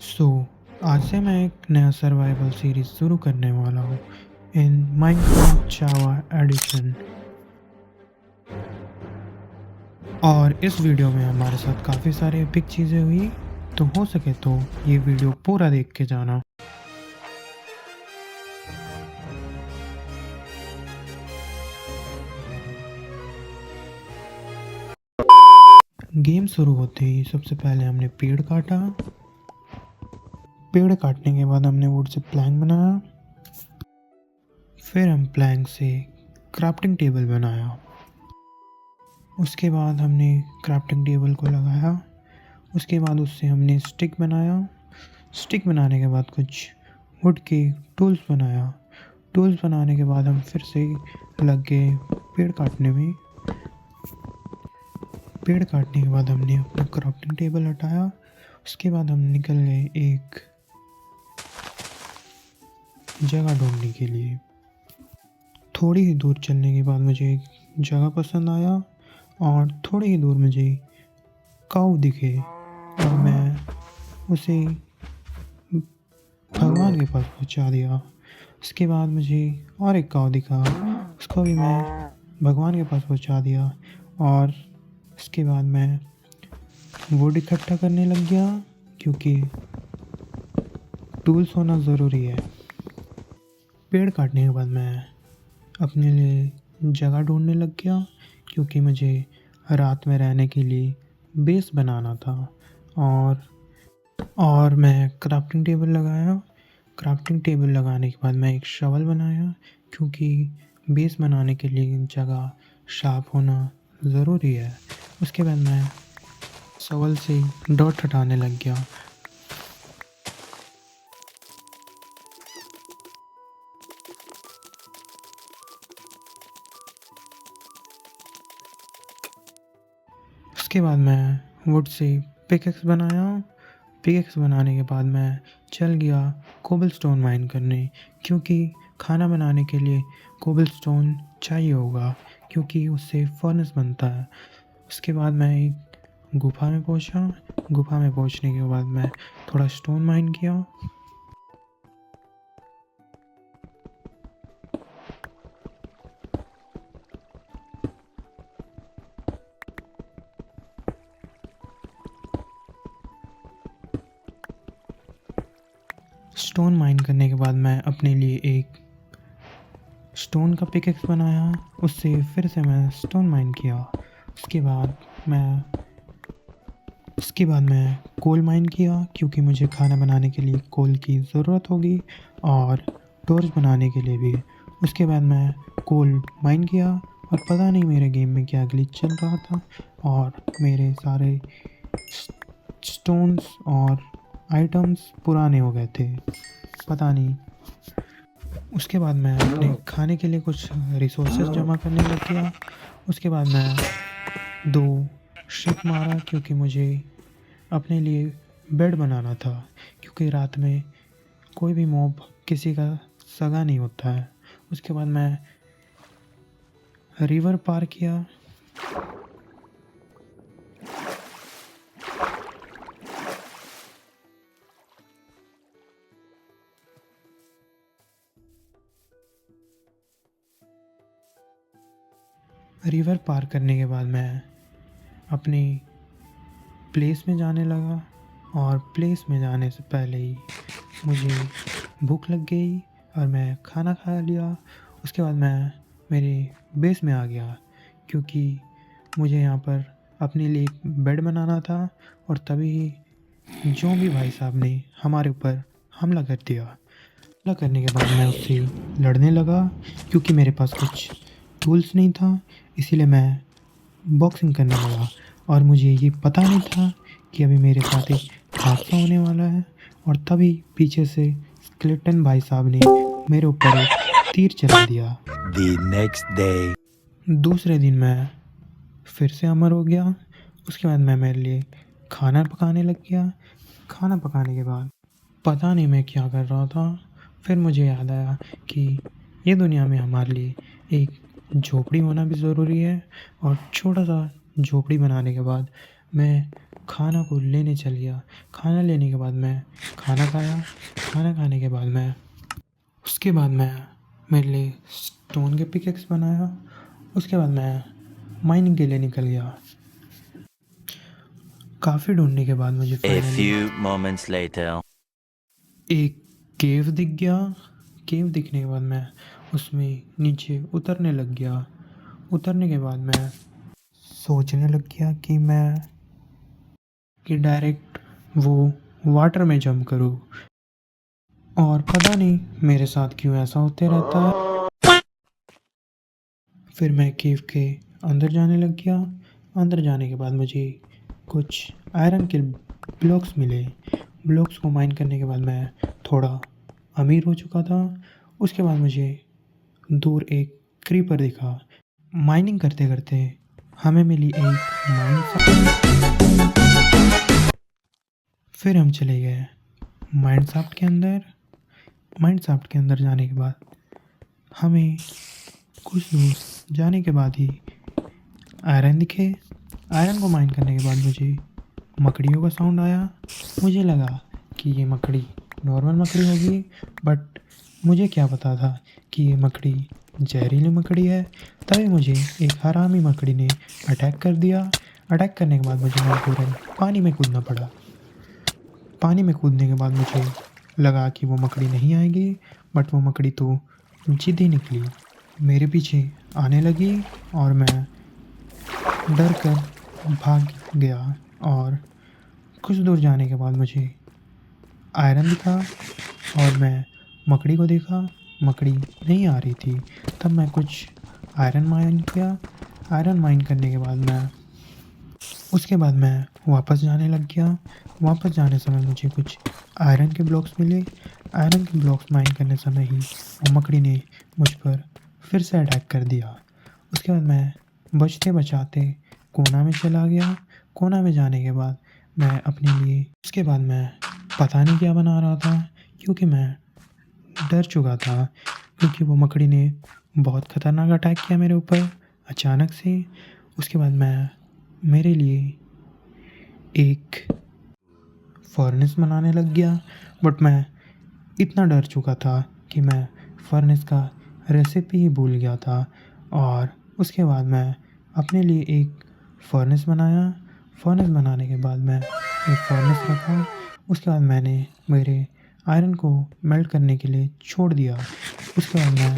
सो आज से मैं एक नया सर्वाइवल सीरीज शुरू करने वाला हूँ इन माइनक्राफ्ट जावा एडिशन। और इस वीडियो में हमारे साथ काफ़ी सारे एपिक चीज़ें हुई, तो हो सके तो ये वीडियो पूरा देख के जाना। गेम शुरू होते ही सबसे पहले हमने पेड़ काटा। पेड़ काटने के बाद हमने वुड से प्लैंक बनाया। फिर हम प्लैंक से क्राफ्टिंग टेबल बनाया। उसके बाद हमने क्राफ्टिंग टेबल को लगाया। उसके बाद उससे हमने स्टिक बनाया। स्टिक बनाने के बाद कुछ वुड के टूल्स बनाया। टूल्स बनाने के बाद हम फिर से लग गए पेड़ काटने में। पेड़ काटने के बाद हमने अपना क्राफ्टिंग टेबल हटाया। उसके बाद हम निकल गए एक जगह ढूंढने के लिए। थोड़ी ही दूर चलने के बाद मुझे एक जगह पसंद आया और थोड़ी ही दूर मुझे काऊ दिखे और मैं उसे भगवान के पास पहुंचा दिया। उसके बाद मुझे और एक काऊ दिखा, उसको भी मैं भगवान के पास पहुंचा दिया। और उसके बाद मैं वुड इकट्ठा करने लग गया क्योंकि टूल्स होना ज़रूरी है। पेड़ काटने के बाद मैं अपने लिए जगह ढूंढने लग गया क्योंकि मुझे रात में रहने के लिए बेस बनाना था। और मैं क्राफ्टिंग टेबल लगाया। क्राफ्टिंग टेबल लगाने के बाद मैं एक शवल बनाया क्योंकि बेस बनाने के लिए जगह शार्प होना ज़रूरी है। उसके बाद मैं शवल से डॉट हटाने लग गया। उसके बाद मैं वुड से पिकेक्स बनाया। पिकेक्स बनाने के बाद मैं चल गया कोबलस्टोन माइन करने क्योंकि खाना बनाने के लिए कोबलस्टोन चाहिए होगा क्योंकि उससे फर्नेस बनता है। उसके बाद मैं एक गुफा में पहुंचा। गुफा में पहुंचने के बाद मैं थोड़ा स्टोन माइन किया। स्टोन माइन करने के बाद मैं अपने लिए एक स्टोन का पिकेक्स बनाया। उससे फिर से मैं स्टोन माइन किया। उसके बाद मैं कोल माइन किया क्योंकि मुझे खाना बनाने के लिए कोल की ज़रूरत होगी और टॉर्च बनाने के लिए भी। उसके बाद मैं कोल माइन किया और पता नहीं मेरे गेम में क्या ग्लिच चल रहा था और मेरे सारे स्टोन्स और आइटम्स पुराने हो गए थे, पता नहीं। उसके बाद मैं अपने खाने के लिए कुछ रिसोर्सेज जमा करने लग गया। उसके बाद मैं 2 शिप मारा क्योंकि मुझे अपने लिए बेड बनाना था क्योंकि रात में कोई भी मॉब किसी का सगा नहीं होता है। उसके बाद मैं रिवर पार किया। रिवर पार करने के बाद मैं अपनी प्लेस में जाने लगा और प्लेस में जाने से पहले ही मुझे भूख लग गई और मैं खाना खा लिया। उसके बाद मैं मेरे बेस में आ गया क्योंकि मुझे यहाँ पर अपने लिए एक बेड बनाना था और तभी ज़ॉम्बी भाई साहब ने हमारे ऊपर हमला कर दिया। हमला करने के बाद मैं उससे लड़ने लगा क्योंकि मेरे पास कुछ टूल्स नहीं था, इसीलिए मैं बॉक्सिंग करने लगा। और मुझे ये पता नहीं था कि अभी मेरे साथ एक हादसा होने वाला है और तभी पीछे से स्केलेटन भाई साहब ने मेरे ऊपर एक तीर चला दिया। The next day. दूसरे दिन मैं फिर से अमर हो गया। उसके बाद मैं मेरे लिए खाना पकाने लग गया। खाना पकाने के बाद पता नहीं मैं क्या कर रहा था, फिर मुझे याद आया कि ये दुनिया में हमारे लिए एक झोपड़ी होना भी ज़रूरी है। और छोटा सा झोपड़ी बनाने के बाद मैं खाना को लेने चल गया। खाना लेने के बाद मैं खाना खाया। खाना खाने के बाद मैं उसके बाद मैं मेरे लिए स्टोन के पिकेक्स बनाया। उसके बाद मैं माइनिंग के लिए निकल गया। काफ़ी ढूंढने के बाद मुझे A finally few moments later. एक केव दिख गया। केव दिखने के बाद मैं उसमें नीचे उतरने लग गया। उतरने के बाद मैं सोचने लग गया कि डायरेक्ट वो वाटर में जंप करूँ। और पता नहीं मेरे साथ क्यों ऐसा होते रहता है। फिर मैं केव के अंदर जाने लग गया। अंदर जाने के बाद मुझे कुछ आयरन के ब्लॉक्स मिले। ब्लॉक्स को माइन करने के बाद मैं थोड़ा अमीर हो चुका था। उसके बाद मुझे दूर एक क्रीपर दिखा। माइनिंग करते करते हमें मिली एक फिर हम चले गए माइनसाफ्ट के अंदर। माइनसाफ्ट के अंदर जाने के बाद हमें कुछ दूर जाने के बाद ही आयरन दिखे। आयरन को माइन करने के बाद मुझे मकड़ियों का साउंड आया। मुझे लगा कि ये मकड़ी नॉर्मल मकड़ी होगी, बट मुझे क्या पता था कि ये मकड़ी जहरीली मकड़ी है। तभी मुझे एक हरामी मकड़ी ने अटैक कर दिया। अटैक करने के बाद मुझे मजबूरन पानी में कूदना पड़ा। पानी में कूदने के बाद मुझे लगा कि वो मकड़ी नहीं आएगी, बट वो मकड़ी तो जिद्दी निकली, मेरे पीछे आने लगी और मैं डर कर भाग गया। और कुछ दूर जाने के बाद मुझे आयरन दिखा और मैं मकड़ी को देखा। मकड़ी नहीं आ रही थी। तब मैं कुछ आयरन माइन किया। आयरन माइन करने के बाद उसके बाद मैं वापस जाने लग गया। वापस जाने समय मुझे कुछ आयरन के ब्लॉक्स मिले। आयरन के ब्लॉक्स माइन करने समय ही वो मकड़ी ने मुझ पर फिर से अटैक कर दिया। उसके बाद मैं बचते बचाते कोना में चला गया। कोना में जाने के बाद मैं अपने लिए उसके बाद मैं पता नहीं क्या बना रहा था, क्योंकि मैं डर चुका था। क्योंकि वो मकड़ी ने बहुत ख़तरनाक अटैक किया मेरे ऊपर अचानक से। उसके बाद मैं मेरे लिए एक फर्नेस बनाने लग गया, बट मैं इतना डर चुका था कि मैं फर्नेस का रेसिपी ही भूल गया था। और उसके बाद मैं अपने लिए एक फर्नेस बनाया। फर्नेस बनाने के बाद मैं एक फर्नेस रखा। उसके बाद मैंने मेरे आयरन को मेल्ट करने के लिए छोड़ दिया। उसके बाद मैं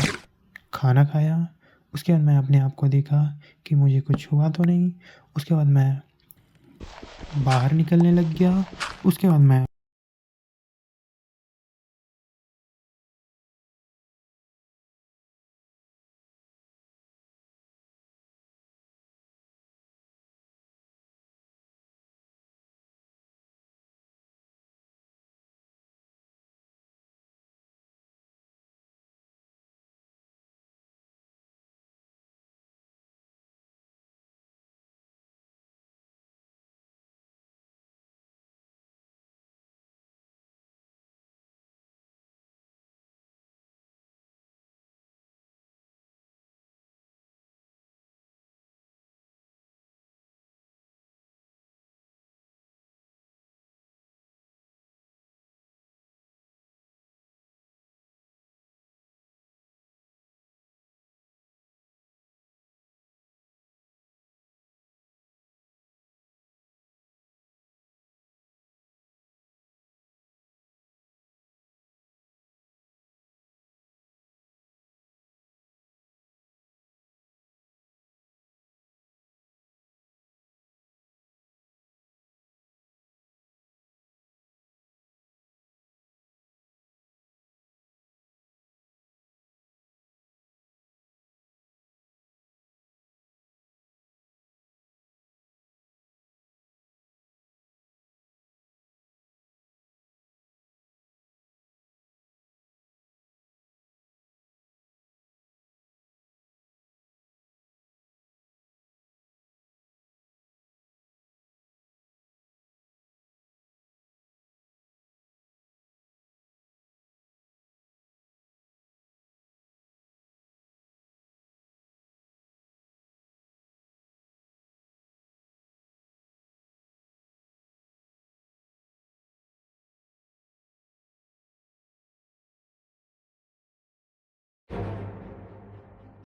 खाना खाया। उसके बाद मैं अपने आप को देखा कि मुझे कुछ हुआ तो नहीं। उसके बाद मैं बाहर निकलने लग गया। उसके बाद मैं